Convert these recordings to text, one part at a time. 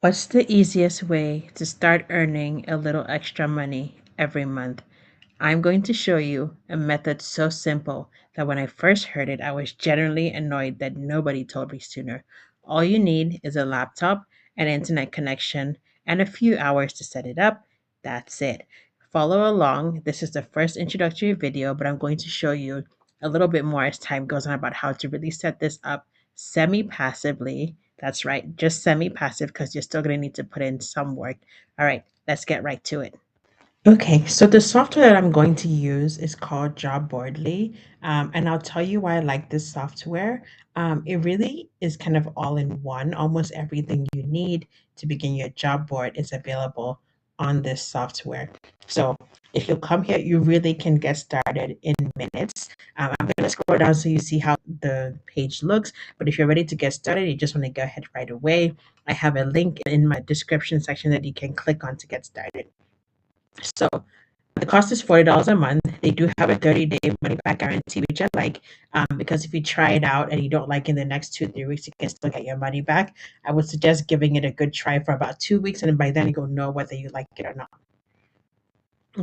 What's the easiest way to start earning a little extra money every month? I'm going to show you a method so simple that when I first heard it, I was genuinely annoyed that nobody told me sooner. All you need is a laptop, an internet connection, and a few hours to set it up. That's it. Follow along. This is the first introductory video, but I'm going to show you a little bit more as time goes on about how to really set this up semi passively. That's right, just semi passive because you're still going to need to put in some work. All right, let's get right to it. Okay, so the software that I'm going to use is called Jobboardly, and I'll tell you why I like this software. It really is kind of all in one. Almost everything you need to begin your job board is available on this software. So if you come here, you really can get started in minutes. I'm going to scroll down so you see how the page looks. But if you're ready to get started, you just want to go ahead right away. I have a link in my description section that you can click on to get started. So the cost is $40 a month. They do have a 30-day money back guarantee, which I like because if you try it out and you don't like it in the next 2, 3 weeks, you can still get your money back. I would suggest giving it a good try for about 2 weeks, and by then you'll know whether you like it or not.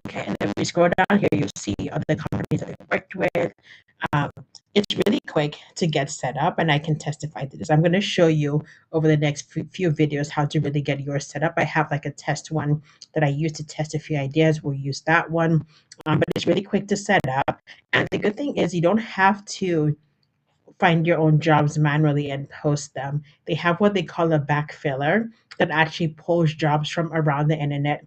Okay, and then we scroll down here, you'll see other companies that I've worked with. Um, it's really quick to get set up, and I can testify to this. I'm going to show you over the next few videos how to really get yours set up. I have like a test one that I use to test a few ideas. We'll use that one, but it's really quick to set up. And the good thing is you don't have to find your own jobs manually and post them. They have what they call a backfiller that actually pulls jobs from around the internet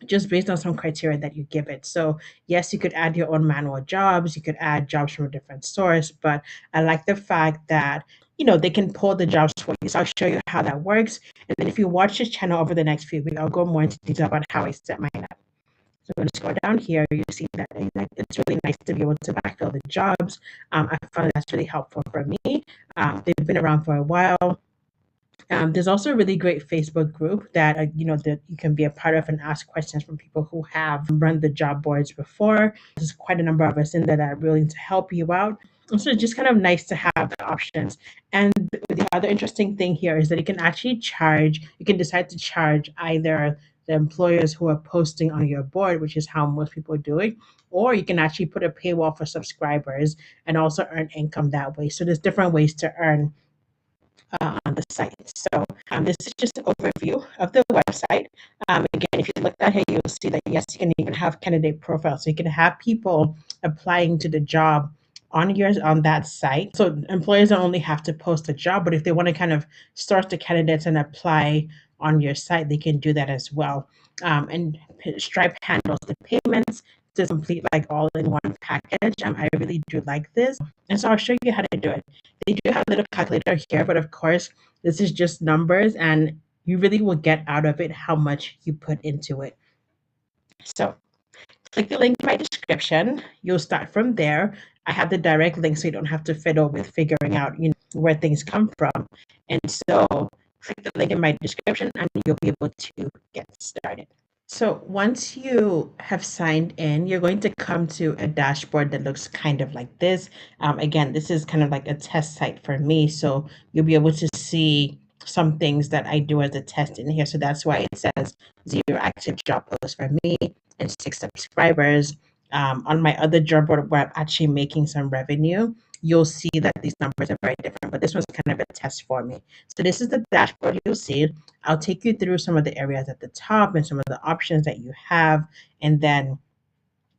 just based on some criteria that you give it. So, yes, you could add your own manual jobs, you could add jobs from a different source, but I like the fact that they can pull the jobs for you. So I'll show you how that works. And then if you watch this channel over the next few weeks, I'll go more into detail about how I set mine up. So I'm going to scroll down here. You see that it's really nice to be able to backfill the jobs. I found that's really helpful for me. They've been around for a while. There's also a really great Facebook group that that you can be a part of and ask questions from people who have run the job boards before. There's quite a number of us in there that are willing to help you out. And so it's just kind of nice to have the options. And the other interesting thing here is that you can actually charge. You can decide to charge either the employers who are posting on your board, which is how most people do it, or you can actually put a paywall for subscribers and also earn income that way. So there's different ways to earn on the site. So this is just an overview of the website. Again, if you look down here, you'll see that yes, you can even have candidate profiles. So you can have people applying to the job on that site. So employers don't only have to post a job, but if they want to kind of start the candidates and apply on your site, they can do that as well. And Stripe handles the payments to complete like all in one package. I really do like this. And so I'll show you how to do it. They do have a little calculator here, but of course, this is just numbers and you really will get out of it how much you put into it. So click the link in my description. You'll start from there. I have the direct link so you don't have to fiddle with figuring out where things come from. And so click the link in my description and you'll be able to get started. So once you have signed in, you're going to come to a dashboard that looks kind of like this. Again, this is kind of like a test site for me. So you'll be able to see some things that I do as a test in here. So that's why it says 0 active job posts for me and 6 subscribers. On my other job board where I'm actually making some revenue, you'll see that these numbers are very different, but this one's kind of a test for me. So this is the dashboard you'll see. I'll take you through some of the areas at the top and some of the options that you have. And then,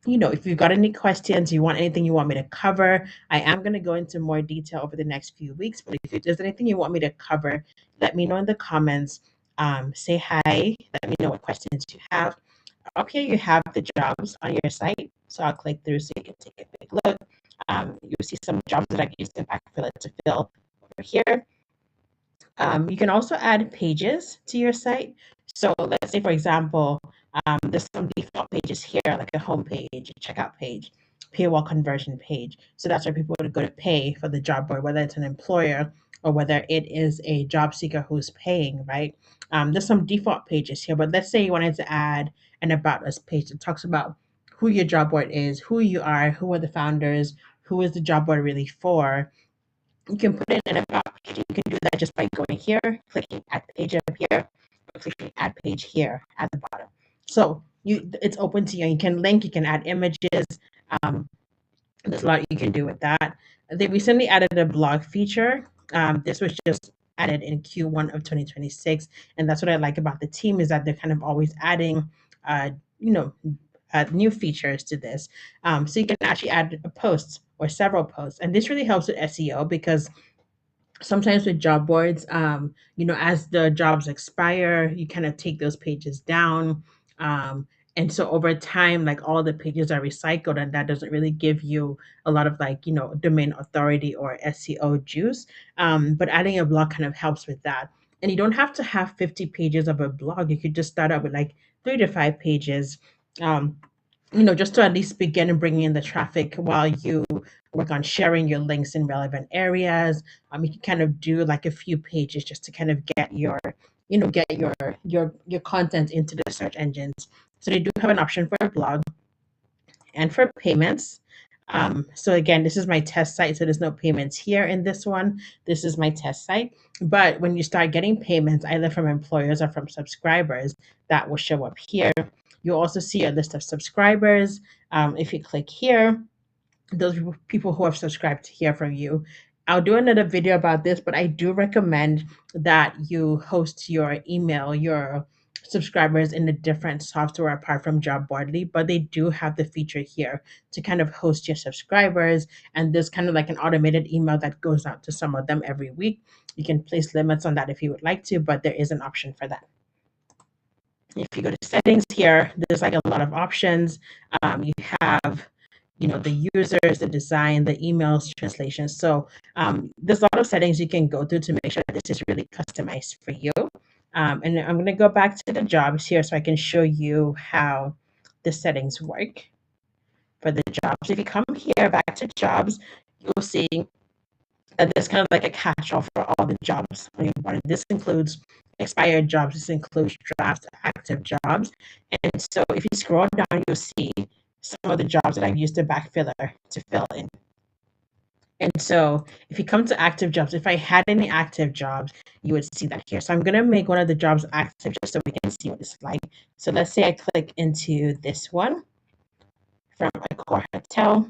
if you've got any questions, you want anything you want me to cover, I am going to go into more detail over the next few weeks. But if there's anything you want me to cover, let me know in the comments. Say hi, let me know what questions you have. Up here, you have the jobs on your site. So I'll click through so you can take a quick look. You'll see some jobs that I've used in backfill to fill over here. You can also add pages to your site. So let's say, for example, there's some default pages here, like a home page, a checkout page, paywall conversion page. So that's where people would go to pay for the job board, whether it's an employer or whether it is a job seeker who's paying, right? There's some default pages here, but let's say you wanted to add an About Us page that talks about who your job board is, who you are, who are the founders, who is the job board really for. You can put it in a about page. You can do that just by going here, clicking at the page up here, officially add page here at the bottom. So it's open to you. You can link, you can add images. Um, there's a lot you can do with that. They recently added a blog feature. This was just added in Q1 of 2026, and that's what I like about the team is that they're kind of always adding, uh, you know, new features to this. So you can actually add a post or several posts, and this really helps with SEO because sometimes with job boards, as the jobs expire, you kind of take those pages down. Um, and so over time, like all the pages are recycled, and that doesn't really give you a lot of like, domain authority or SEO juice. But adding a blog kind of helps with that. And you don't have to have 50 pages of a blog. You could just start out with like 3 to 5 pages. Um, just to at least begin bringing in the traffic while you work on sharing your links in relevant areas. You can kind of do like a few pages just to kind of get your content into the search engines. So they do have an option for a blog and for payments. So again, this is my test site, so there's no payments here in this one. This is my test site. But when you start getting payments, either from employers or from subscribers, that will show up here. You'll also see a list of subscribers. If you click here, those people who have subscribed to hear from you. I'll do another video about this, but I do recommend that you host your email, your subscribers in a different software apart from Jobboardly, but they do have the feature here to kind of host your subscribers. And there's kind of like an automated email that goes out to some of them every week. You can place limits on that if you would like to, but there is an option for that. If you go to settings here, there's like a lot of options. You have the users, the design, the emails, translation. So there's a lot of settings you can go through to make sure that this is really customized for you. And I'm going to go back to the jobs here so I can show you how the settings work for the jobs. If you come here back to jobs, you'll see that there's kind of like a catch-all for all the jobs on your board. This includes expired jobs, this includes drafts, active jobs. And so if you scroll down, you'll see some of the jobs that I've used the backfiller to fill in. And so if you come to active jobs, if I had any active jobs, you would see that here. So I'm going to make one of the jobs active just so we can see what it's like. So let's say I click into this one from Accor Hotel.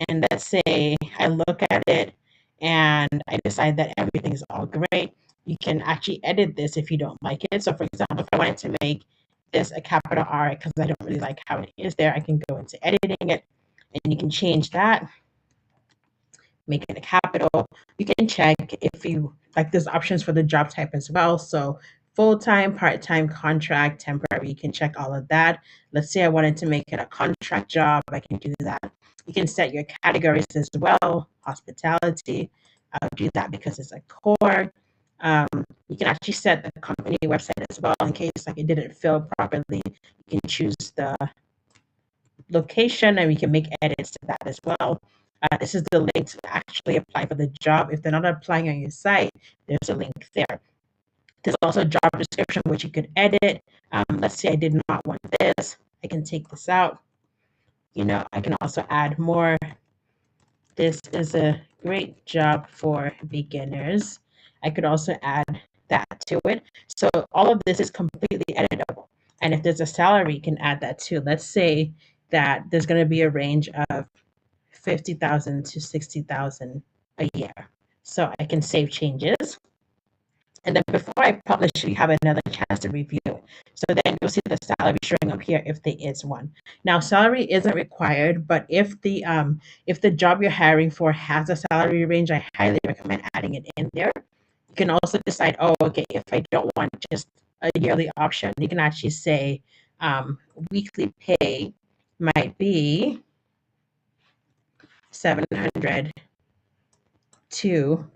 And let's say I look at it and I decide that everything is all great. You can actually edit this if you don't like it. So for example, if I wanted to make this a capital R because I don't really like how it is there, I can go into editing it and you can change that, make it a capital. You can check if you like, there's options for the job type as well. So full-time, part-time, contract, temporary, you can check all of that. Let's say I wanted to make it a contract job, I can do that. You can set your categories as well, hospitality. I'll do that because it's a core. You can actually set the company website as well in case like it didn't fill properly. You can choose the location and we can make edits to that as well. This is the link to actually apply for the job. If they're not applying on your site, there's a link there. There's also a job description which you could edit. Let's say I did not want this. I can take this out. I can also add more. This is a great job for beginners. I could also add that to it. So all of this is completely editable. And if there's a salary, you can add that too. Let's say that there's going to be a range of 50,000 to 60,000 a year. So I can save changes. And then before I publish, you have another chance to review it. So then you'll see the salary showing up here if there is one. Now, salary isn't required, but if the job you're hiring for has a salary range, I highly recommend adding it in there. You can also decide, oh, okay, if I don't want just a yearly option, you can actually say weekly pay might be 700 to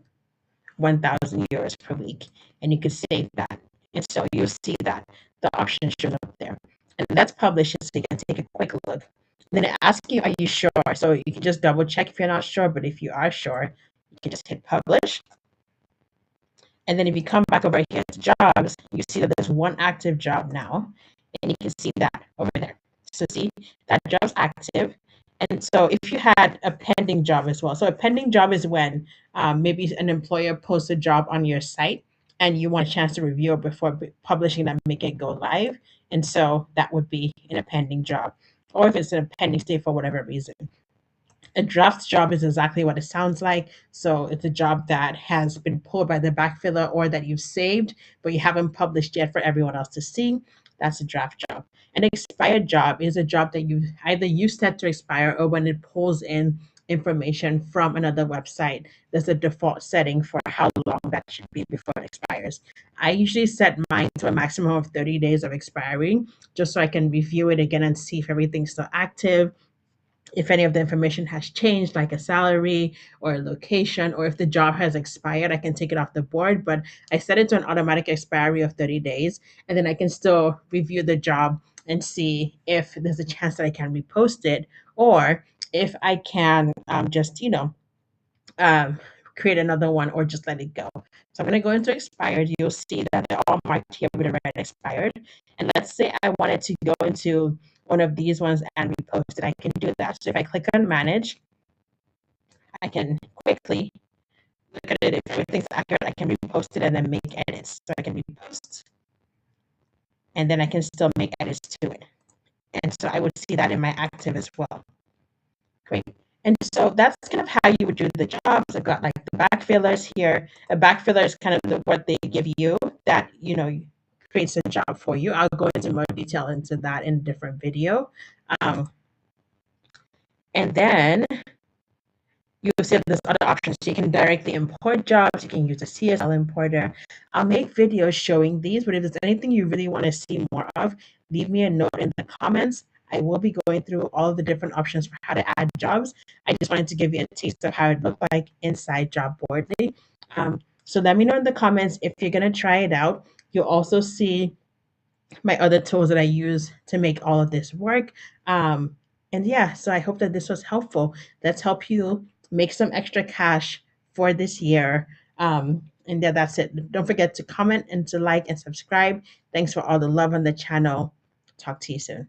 1,000 euros per week, and you can save that. And so you'll see that the option shows up there. And that's published, so you can take a quick look. Then it asks you, are you sure? So you can just double check if you're not sure, but if you are sure, you can just hit publish. And then if you come back over here to jobs, you see that there's one active job now, and you can see that over there. So see, that job's active. And so if you had a pending job as well, so a pending job is when maybe an employer posts a job on your site and you want a chance to review it before publishing and make it go live. And so that would be in a pending job, or if it's in a pending state for whatever reason. A draft job is exactly what it sounds like. So it's a job that has been pulled by the backfiller or that you've saved, but you haven't published yet for everyone else to see. That's a draft job. An expired job is a job that you either you set to expire or when it pulls in information from another website. There's a default setting for how long that should be before it expires. I usually set mine to a maximum of 30 days of expiring just so I can review it again and see if everything's still active, if any of the information has changed, like a salary or a location, or if the job has expired, I can take it off the board. But I set it to an automatic expiry of 30 days, and then I can still review the job and see if there's a chance that I can repost it, or if I can just, um, create another one or just let it go. So I'm going to go into expired. You'll see that they're all marked here with a red expired. And let's say I wanted to go into one of these ones and repost it. I can do that. So if I click on manage, I can quickly look at it. If everything's accurate, I can repost it and then make edits. So I can repost and then I can still make edits to it. And so I would see that in my active as well. Great. And so that's kind of how you would do the jobs. I've got like the backfillers here. A backfiller is kind of what they give you that, creates a job for you. I'll go into more detail into that in a different video. Um, and then you'll see there's other options. So you can directly import jobs. You can use a CSL importer. I'll make videos showing these, but if there's anything you really want to see more of, leave me a note in the comments. I will be going through all of the different options for how to add jobs. I just wanted to give you a taste of how it looked like inside Jobboardly. So let me know in the comments if you're going to try it out. You'll also see my other tools that I use to make all of this work. And yeah, so I hope that this was helpful. Let's help you make some extra cash for this year. And yeah, that's it. Don't forget to comment and to like and subscribe. Thanks for all the love on the channel. Talk to you soon.